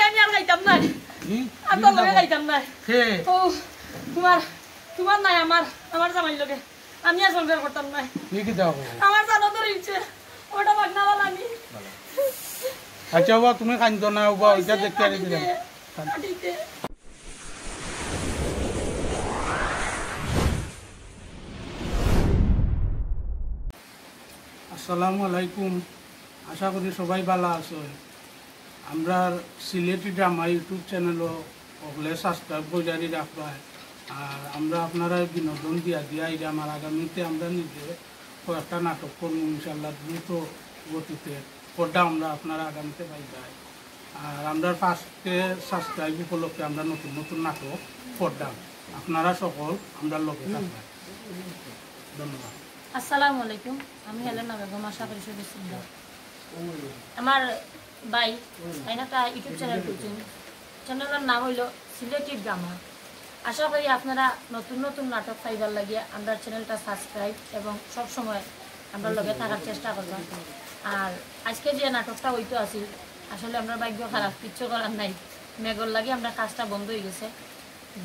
আমি আর খাইতাম না আর তোর লগে খাইতাম না ও তোমার নাই আমার জামাই লগে আমি আর সংসার করতাম না আমার জানো তো ইচ্ছে ওটা বাগনাওয়ালা আমি আচ্ছা বাবা তুমি কান্দো না বাবা ওইটা দেখতে আর দিলাম আসসালামু আলাইকুম আশা করি সবাই ভালো আছো আমরা সিলেটি ড্রামা ইউটিউব চ্যানেলও ওগুলো সাবস্ক্রাইব করে রাখবা আর আমরা আপনারা বিনোদন দিয়া এটা আমার আগামীতে আমরা নিজে কয়েকটা নাটক করবো ইনশাল্লাহ দ্রুত গতিতে পর্দা আমরা আপনারা আগামীতে পাইবাই আর আমরা ফার্স্টে সাবস্ক্রাইব উপলক্ষে আমরা নতুন নতুন নাটক পর্দা আপনারা সকল আমরা লোকে থাকবেন ধন্যবাদ। আসসালামু আলাইকুম আমি হেলেনা বেগম আশা করি সবাই সুন্দর আমার ভাই একটা ইউটিউব চ্যানেল খুলছেন চ্যানেলের নাম হইল সিলেটি ড্রামা আশা করি আপনারা নতুন নতুন নাটক পাইবার লাগিয়ে আমরা চ্যানেলটা সাবস্ক্রাইব এবং সব সময় আমরা লগে থাকার চেষ্টা করব আর আজকে যে নাটকটা হইতো আছি আসলে আমরা ভাগ্য খারাপ কিচ্ছু করার নাই মেঘর লাগে আমরা কাজটা বন্ধ হয়ে গেছে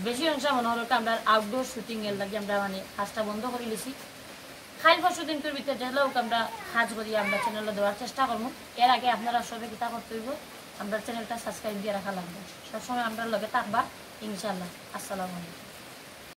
বেশি অংশ মনে হলো আমরা আউটডোর শুটিংয়ের লাগে আমরা মানে কাজটা বন্ধ করে লিছি খাইল পরশুদিনটোর ভিতরে যেলেও আমরা কাজ করি আমরা চ্যানেলে দেওয়ার চেষ্টা করবো এর আগে আপনারা সবাই কিতা করতে হইব আমরা চ্যানেলটা সাবস্ক্রাইব দিয়ে রাখা লাগবে সবসময় আমরা লগে থাকবা ইনশাল্লাহ। আসসালামু আলাইকুম।